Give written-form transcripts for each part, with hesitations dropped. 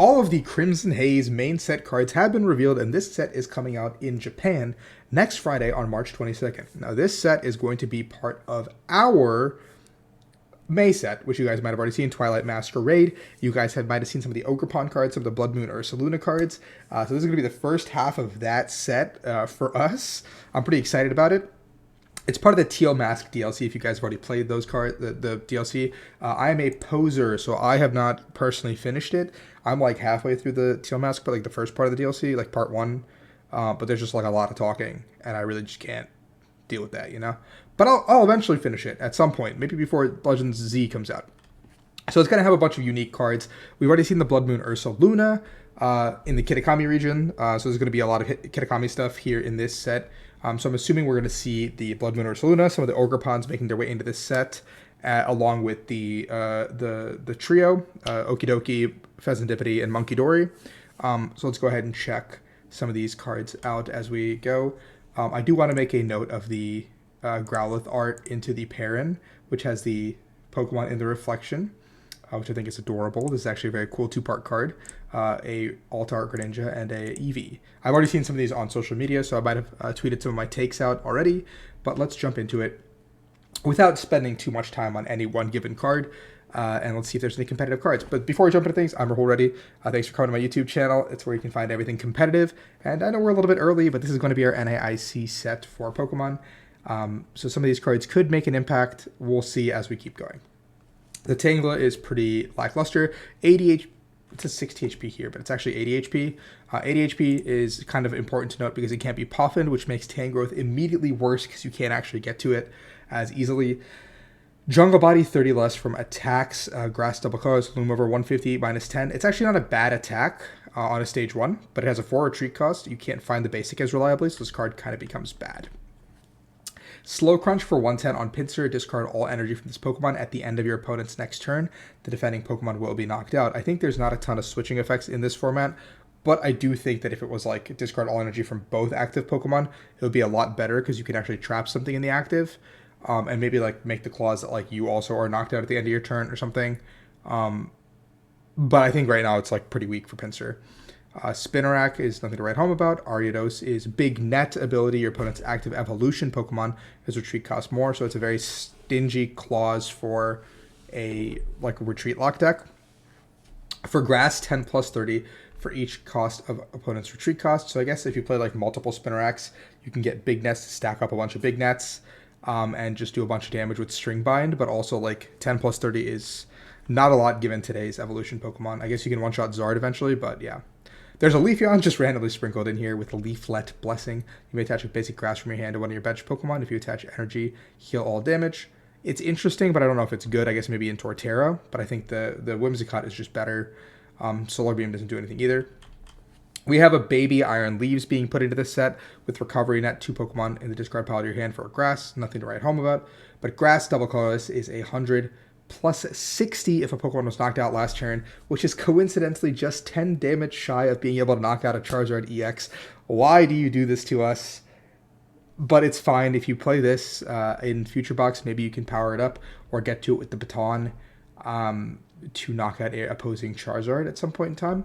All of the Crimson Haze main set cards have been revealed, and this set is coming out in Japan next Friday on March 22nd. Now, this set is going to be part of our May set, which you guys might have already seen, Twilight Masquerade. You guys might have seen some of the Ogerpon cards, some of the Blood Moon Ursa Luna cards. So this is going to be the first half of that set for us. I'm pretty excited about it. It's part of the Teal Mask DLC. If you guys have already played those cards, the DLC, I am a poser, so I have not personally finished it. I'm like halfway through the Teal Mask, but like the first part of the DLC, like part 1. But there's just like a lot of talking, and I really just can't deal with that, you know. But I'll eventually finish it at some point, maybe before Legends Z comes out. So it's going to have a bunch of unique cards. We've already seen the Blood Moon Ursa Luna in the Kitakami region, so there's going to be a lot of Kitakami stuff here in this set. So I'm assuming we're going to see the Blood Moon Ursa Luna, some of the Ogerpons making their way into this set, along with the trio, Okidoki, Pheasantipity, and Monkey Dory. So let's go ahead and check some of these cards out as we go. I do want to make a note of the Growlithe art into the Perrin, which has the Pokemon in the reflection, which I think is adorable. This is actually a very cool 2-part card, a Alt-Art Greninja and a Eevee. I've already seen some of these on social media, so I might have tweeted some of my takes out already, but let's jump into it without spending too much time on any one given card. And let's see if there's any competitive cards. But before we jump into things, I'm Rahul Reddy. Thanks for coming to my YouTube channel. It's where you can find everything competitive. And I know we're a little bit early, but this is going to be our NAIC set for Pokemon. So some of these cards could make an impact. We'll see as we keep going. The Tangela is pretty lackluster. 80 HP, it says 60 HP here, but it's actually 80 HP. 80 HP is kind of important to note because it can't be poffined, which makes Tangrowth immediately worse because you can't actually get to it as easily. Jungle Body 30 less from attacks, Grass Double Colors, Loom over 150 minus 10. It's actually not a bad attack on a stage 1, but it has a 4 retreat cost. You can't find the basic as reliably, so this card kind of becomes bad. Slow Crunch for 110 on Pinsir. Discard all energy from this Pokemon at the end of your opponent's next turn. The defending Pokemon will be knocked out. I think there's not a ton of switching effects in this format, but I do think that if it was like discard all energy from both active Pokemon, it would be a lot better because you can actually trap something in the active. And maybe like make the clause that like you also are knocked out at the end of your turn or something. But I think right now it's like pretty weak for Pinsir. Spinarak is nothing to write home about. Ariados is Big Net ability. Your opponent's active evolution Pokemon has retreat cost more, so it's a very stingy clause for a like retreat lock deck. For Grass, 10 plus 30 for each cost of opponent's retreat cost. So I guess if you play like multiple Spinaraks, you can get Big Nets to stack up a bunch of Big Nets. And just do a bunch of damage with String Bind, but also like 10 plus 30 is not a lot given today's evolution Pokemon. I guess you can one-shot Zard eventually, but yeah. There's a Leafeon just randomly sprinkled in here with a Leaflet Blessing. You may attach a basic grass from your hand to one of your bench Pokemon. If you attach energy, heal all damage. It's interesting, but I don't know if it's good. I guess maybe in Torterra, but I think the Whimsicott is just better. Solar Beam doesn't do anything either. We have a baby Iron Leaves being put into this set with Recovery Net, 2 Pokemon in the discard pile of your hand for a Grass. Nothing to write home about. But Grass Double Colorless is 100 plus 60 if a Pokemon was knocked out last turn, which is coincidentally just 10 damage shy of being able to knock out a Charizard EX. Why do you do this to us? But it's fine. If you play this in Future Box, maybe you can power it up or get to it with the Baton to knock out an opposing Charizard at some point in time.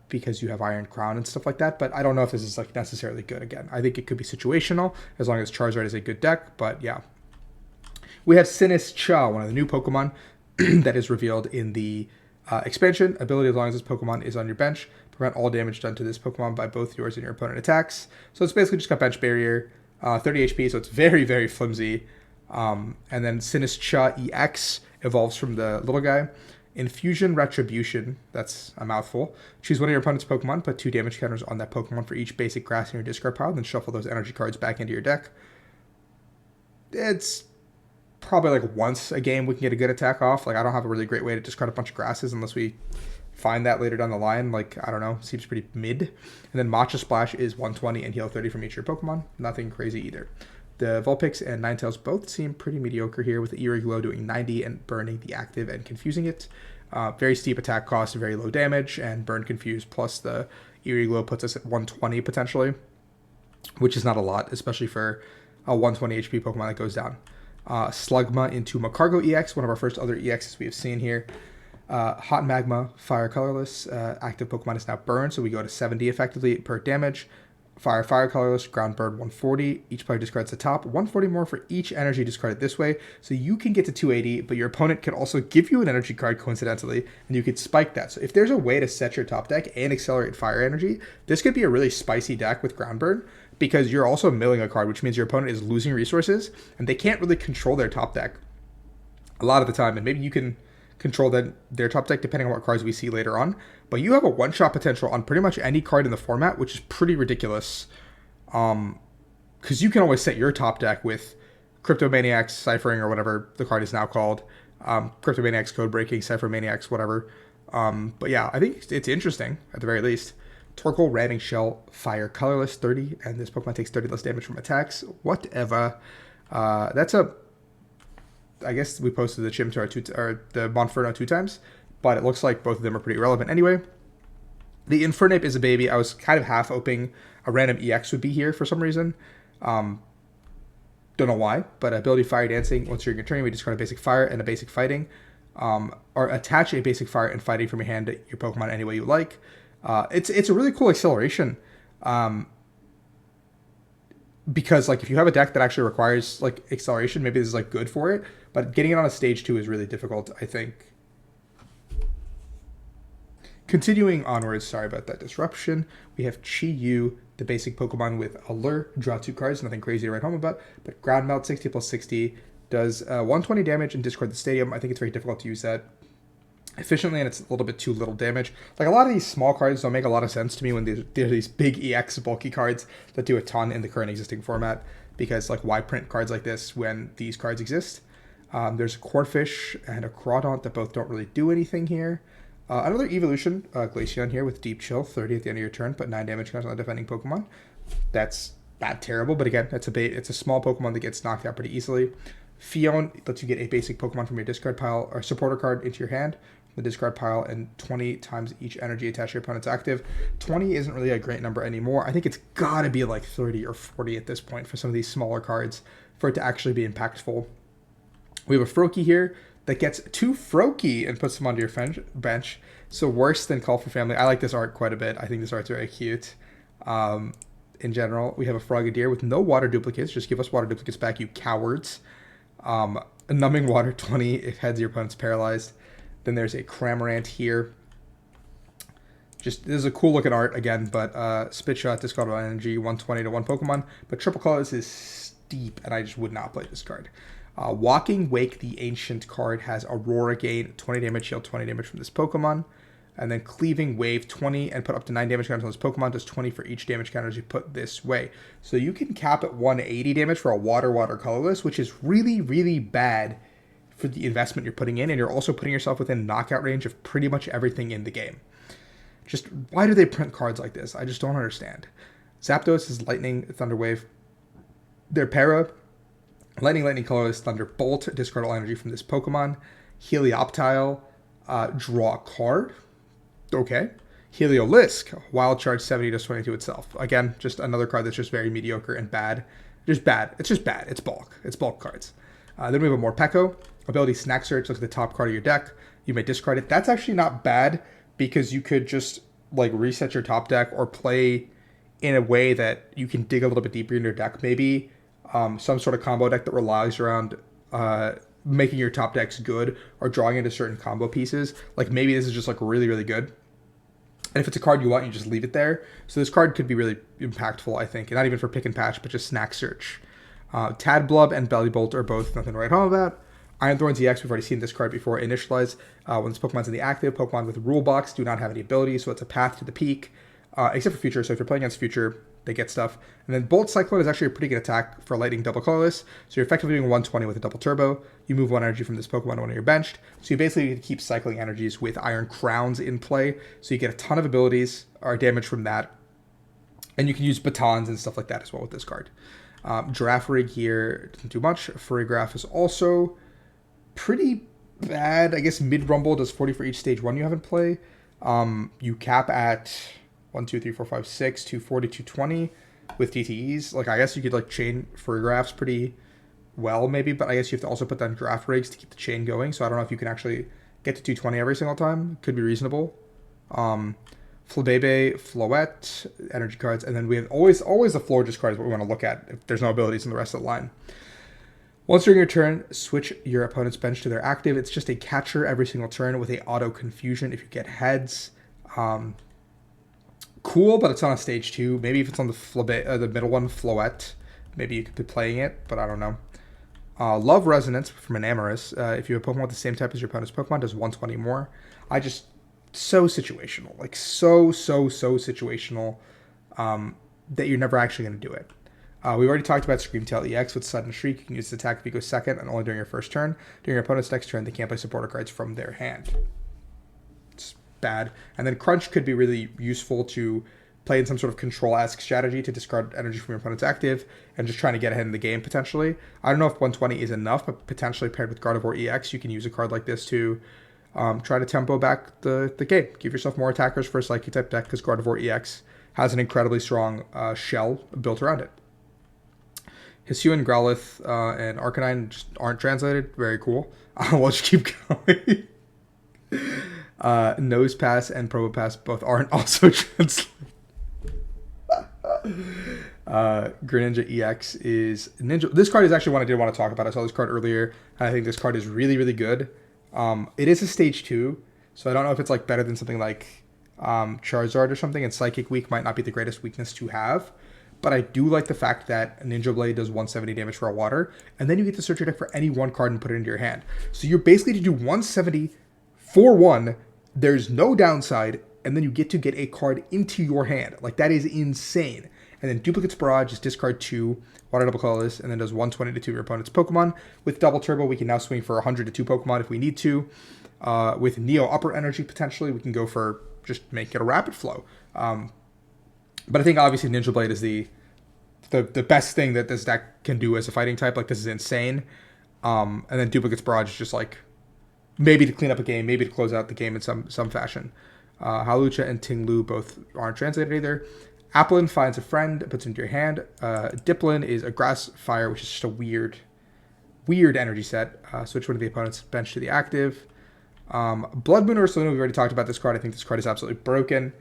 Because you have Iron Crown and stuff like that, but I don't know if this is like necessarily good again. I think it could be situational as long as Charizard is a good deck, but yeah. We have Sinistcha, one of the new Pokemon that is revealed in the expansion. Ability, as long as this Pokemon is on your bench, prevent all damage done to this Pokemon by both yours and your opponent attacks. So it's basically just got bench barrier, 30 HP, so it's very, very flimsy. And then Sinistcha EX evolves from the little guy. Infusion Retribution, that's a mouthful. Choose one of your opponent's Pokemon, put 2 damage counters on that Pokemon for each basic grass in your discard pile, then shuffle those energy cards back into your deck. It's probably like once a game we can get a good attack off. Like I don't have a really great way to discard a bunch of grasses unless we find that later down the line. Like, I don't know, seems pretty mid. And then Matcha Splash is 120 and heal 30 from each of your Pokemon. Nothing crazy either. The Vulpix and Ninetales both seem pretty mediocre here, with the Eerie Glow doing 90 and burning the active and confusing it. Very steep attack cost, very low damage, and Burn Confuse plus the Eerie Glow puts us at 120 potentially, which is not a lot, especially for a 120 HP Pokemon that goes down. Slugma into Macargo EX, one of our first other EXs we have seen here. Hot Magma, Fire Colorless. Active Pokemon is now Burn, so we go to 70 effectively per damage. Fire Colorless, Ground Burn 140. Each player discards the top. 140 more for each energy discarded this way. So you can get to 280, but your opponent can also give you an energy card coincidentally, and you could spike that. So if there's a way to set your top deck and accelerate fire energy, this could be a really spicy deck with Ground Burn, because you're also milling a card, which means your opponent is losing resources, and they can't really control their top deck a lot of the time. And maybe you can control their top deck depending on what cards we see later on. But you have a one-shot potential on pretty much any card in the format, which is pretty ridiculous. Because you can always set your top deck with Cryptomaniacs, Ciphering, or whatever the card is now called. Cryptomaniacs, Code Breaking, Cyphermaniacs, whatever. But yeah, I think it's interesting, at the very least. Torkoal, Ramming Shell, Fire Colorless, 30, and this Pokemon takes 30 less damage from attacks. Whatever. That's a... I guess we posted the Chimchar or the Monferno 2 times, but it looks like both of them are pretty relevant anyway. The Infernape is a baby. I was kind of half hoping a random EX would be here for some reason. Don't know why, but ability Fire Dancing. Once you're in your turn, we discard a basic Fire and a basic Fighting. Or attach a basic Fire and Fighting from your hand to your Pokemon any way you like. It's a really cool acceleration. Because like if you have a deck that actually requires like acceleration, maybe this is like good for it, but getting it on a stage 2 is really difficult, I think. Continuing onwards, sorry about that disruption, we have Chi-Yu, the basic Pokemon with Allure, draw 2 cards, nothing crazy to write home about, but Ground Melt 60 plus 60 does 120 damage and discard the stadium. I think it's very difficult to use that efficiently, and it's a little bit too little damage. Like a lot of these small cards don't make a lot of sense to me when they're these big EX bulky cards that do a ton in the current existing format, because like why print cards like this when these cards exist? There's a Corphish and a Crawdaunt that both don't really do anything here. Another evolution, Glaceon here with Deep Chill, 30 at the end of your turn, put 9 damage on a defending Pokemon. That's not terrible, but again, it's a small Pokemon that gets knocked out pretty easily. Fion lets you get a basic Pokemon from your discard pile or supporter card into your hand, the discard pile, and 20 times each energy attached to your opponent's active. 20 isn't really a great number anymore. I think it's got to be like 30 or 40 at this point for some of these smaller cards for it to actually be impactful. We have a Froakie here that gets 2 Froakie and puts them onto your bench. So worse than Call for Family. I like this art quite a bit. I think this art's very cute. In general, we have a Frogadier with no water duplicates. Just give us water duplicates back, you cowards. A Numbing Water 20 if heads your opponent's paralyzed. Then there's a Cramorant here. Just, this is a cool looking art again, but Spit Shot, discard one energy, 120 to 1 Pokemon. But Triple Colors is steep, and I just would not play this card. Walking Wake, the Ancient card, has Aurora Gain, 20 damage, heal 20 damage from this Pokemon. And then Cleaving Wave, 20, and put up to 9 damage counters on this Pokemon, does 20 for each damage counters you put this way. So you can cap at 180 damage for a Water Colorless, which is really, really bad for the investment you're putting in, and you're also putting yourself within knockout range of pretty much everything in the game. Just, why do they print cards like this? I just don't understand. Zapdos is Lightning, Thunder Wave. Their para, Lightning Colorless, Thunderbolt, discard all energy from this Pokemon. Helioptile, draw a card. Okay. Heliolisk, Wild Charge 70 does 22 itself. Again, just another card that's just very mediocre and bad. Just bad. It's just bad. It's bulk. It's bulk cards. Then we have a Morpeko. Ability Snack Search, look at the top card of your deck. You may discard it. That's actually not bad, because you could just like reset your top deck or play in a way that you can dig a little bit deeper in your deck. Maybe some sort of combo deck that relies around making your top decks good or drawing into certain combo pieces. Like maybe this is just like really, really good. And if it's a card you want, you just leave it there. So this card could be really impactful, I think. And not even for pick and patch, but just Snack Search. Tadblub and Bellybolt are both nothing to write home about. Iron Thorns EX, we've already seen this card before. Initialize, when this Pokemon's in the active, Pokemon with Rule Box do not have any abilities, so it's a path to the peak, except for Future. So if you're playing against Future, they get stuff. And then Bolt Cyclone is actually a pretty good attack for Lightning double colorless. So you're effectively doing 120 with a double turbo. You move 1 energy from this Pokemon to one of your benched. So you basically keep cycling energies with Iron Crowns in play. So you get a ton of abilities or damage from that. And you can use batons and stuff like that as well with this card. Giraffe Rig here doesn't do much. Furrygraph is also pretty bad. I guess Mid Rumble does 40 for each stage 1 you have in play. You cap at 1, 2, 3, 4, 5, 6, 240, 220 with DTEs. Like, I guess you could like chain Furrygraphs pretty well maybe, but I guess you have to also put down Giraffe Rigs to keep the chain going. So I don't know if you can actually get to 220 every single time. Could be reasonable. Flabebe, Floette, energy cards, and then we have always the Florges card is what we want to look at if there's no abilities in the rest of the line. Once during your turn, switch your opponent's bench to their active. It's just a catcher every single turn with a auto confusion if you get heads. Cool, but it's on a stage 2. Maybe if it's on the middle one, Floette, maybe you could be playing it, but I don't know. Love Resonance from Enamorous. If you have a Pokemon with the same type as your opponent's Pokemon, does 120 more. So situational. Like, so situational that you're never actually going to do it. We've already talked about Screamtail EX with Sudden Shriek. You can use this attack if you go second and only during your first turn. During your opponent's next turn, they can't play supporter cards from their hand. It's bad. And then Crunch could be really useful to play in some sort of control-esque strategy to discard energy from your opponent's active and just trying to get ahead in the game, potentially. I don't know if 120 is enough, but potentially paired with Gardevoir EX, you can use a card like this to try to tempo back the game. Give yourself more attackers for a Psychic-type deck because Gardevoir EX has an incredibly strong shell built around it. Hisuian, Growlithe, and Arcanine just aren't translated. Very cool. We'll just keep going. Nose Pass and Probopass both aren't also translated. Greninja EX is Ninja. This card is actually one I did want to talk about. I saw this card earlier, and I think this card is really good. It is a stage 2, so I don't know if it's like better than something like Charizard or something, and Psychic Weak might not be the greatest weakness to have. But I do like the fact that Ninja Blade does 170 damage for a water, and then you get to search your deck for any one card and put it into your hand. So you're basically to do 170 for 1, there's no downside, and then you get to get a card into your hand. Like, that is insane. And then Duplicate's Barrage is discard 2, water double colorless, and then does 120 to 2 of your opponent's Pokemon. With Double Turbo, we can now swing for 100 to 2 Pokemon if we need to. With Neo Upper Energy, potentially, we can go for just make it a rapid flow. But I think obviously Ninja Blade is the best thing that this deck can do as a fighting type. Like, this is insane. And then Duplicate's Barrage is just like maybe to clean up a game, maybe to close out the game in some fashion. Hawlucha and Tinglu both aren't translated either. Applin finds a friend, puts him into your hand. Diplin is a Grass Fire, which is just a weird energy set. Switch one of the opponent's bench to the active. Blood Moon Ursaluna, we've already talked about this card. I think this card is absolutely broken.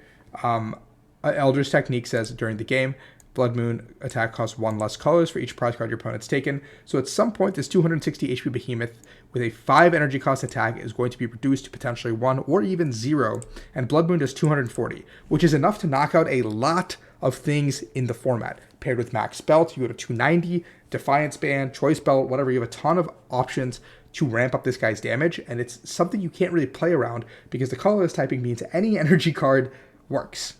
Elder's Technique says during the game, Blood Moon attack costs 1 less colors for each prize card your opponent's taken. So at some point, this 260 HP behemoth with a 5 energy cost attack is going to be reduced to potentially 1 or even 0, and Blood Moon does 240, which is enough to knock out a lot of things in the format. Paired with Max Belt, you go to 290, Defiance Band, Choice Belt, whatever. You have a ton of options to ramp up this guy's damage, and it's something you can't really play around because the colorless typing means any energy card works.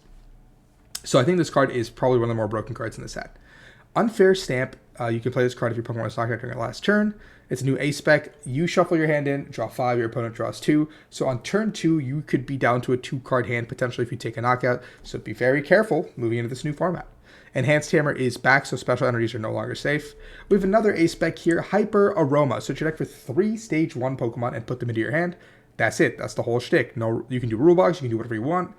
So I think this card is probably one of the more broken cards in the set. Unfair Stamp, you can play this card if your Pokemon is knocked out during your last turn. It's a new A-Spec. You shuffle your hand in, draw 5, your opponent draws 2. So on turn 2, you could be down to a 2-card hand potentially if you take a knockout. So be very careful moving into this new format. Enhanced Hammer is back, so special energies are no longer safe. We have another A-Spec here, Hyper Aroma. Switch your deck for 3 Stage 1 Pokemon and put them into your hand. That's it. That's the whole shtick. No, you can do rule blocks, you can do whatever you want.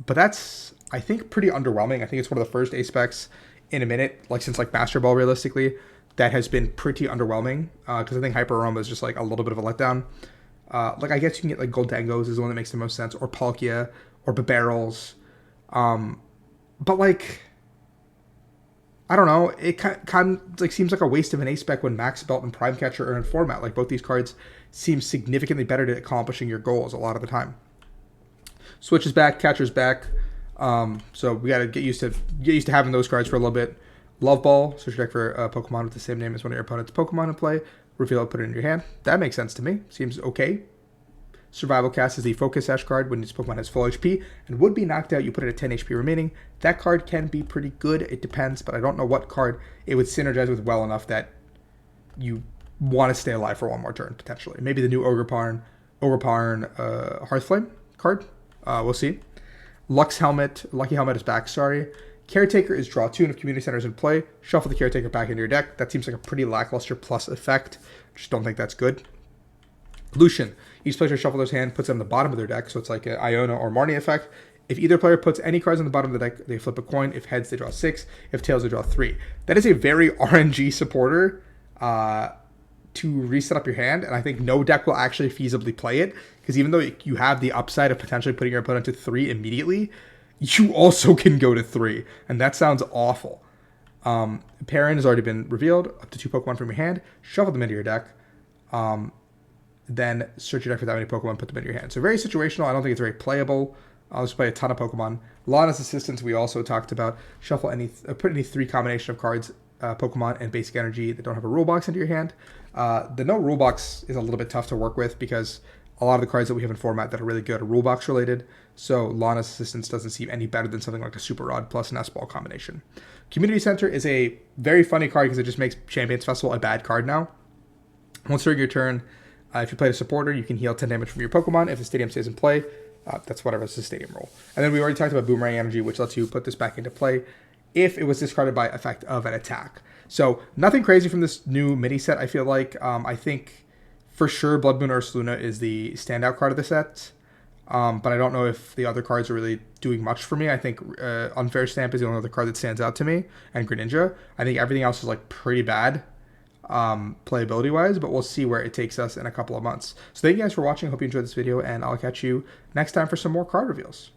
But that's, I think, pretty underwhelming. I think it's one of the first A-Specs in a minute, like since like Master Ball, realistically, that has been pretty underwhelming. Because I think Hyper Aroma is just like a little bit of a letdown. Like, I guess you can get like Goldengos is the one that makes the most sense, or Palkia, or Babarrels. But like, I don't know. It kind of like seems like a waste of an A-Spec when Max Belt and Prime Catcher are in format. Like, both these cards seem significantly better at accomplishing your goals a lot of the time. Switch is back, Catcher's back. So we gotta get used to having those cards for a little bit. Love Ball, switch your deck for a Pokemon with the same name as one of your opponent's Pokemon in play. Reveal it, put it in your hand. That makes sense to me. Seems okay. Survival Cast is the Focus Sash card when this Pokemon has full HP and would be knocked out. You put it at 10 HP remaining. That card can be pretty good. It depends, but I don't know what card it would synergize with well enough that you want to stay alive for one more turn, potentially. Maybe the new Ogerparn Hearthflame card. We'll see. Lucky Helmet is back, sorry. Caretaker is draw 2, and if Community Center is in play, shuffle the Caretaker back into your deck. That seems like a pretty lackluster plus effect. Just don't think that's good. Lucian. Each player shuffles their hand, puts it on the bottom of their deck, so it's like an Iona or Marnie effect. If either player puts any cards on the bottom of the deck, they flip a coin. If heads, they draw 6. If tails, they draw 3. That is a very RNG supporter to reset up your hand, and I think no deck will actually feasibly play it, because even though you have the upside of potentially putting your opponent to 3 immediately, you also can go to 3, and that sounds awful. Perrin has already been revealed. Up to 2 Pokemon from your hand, shuffle them into your deck. Then search your deck for that many Pokemon, put them into your hand. So very situational. I don't think it's very playable. I'll just play a ton of Pokemon. Lana's Assistance we also talked about. Shuffle put any 3 combination of cards, Pokemon, and basic energy that don't have a rule box into your hand. The no rule box is a little bit tough to work with because a lot of the cards that we have in format that are really good are rule box related. So Lana's Assistance doesn't seem any better than something like a Super Rod plus an S-Ball combination. Community Center is a very funny card because it just makes Champions Festival a bad card now. Once during your turn, if you play a supporter, you can heal 10 damage from your Pokemon. If the stadium stays in play, that's whatever, it's the stadium rule. And then we already talked about Boomerang Energy, which lets you put this back into play if it was discarded by effect of an attack. So nothing crazy from this new mini set, I feel like. I think for sure Blood Moon Ursaluna is the standout card of the set. But I don't know if the other cards are really doing much for me. I think Unfair Stamp is the only other card that stands out to me, and Greninja. I think everything else is like pretty bad playability wise, but we'll see where it takes us in a couple of months. So thank you guys for watching. Hope you enjoyed this video, and I'll catch you next time for some more card reveals.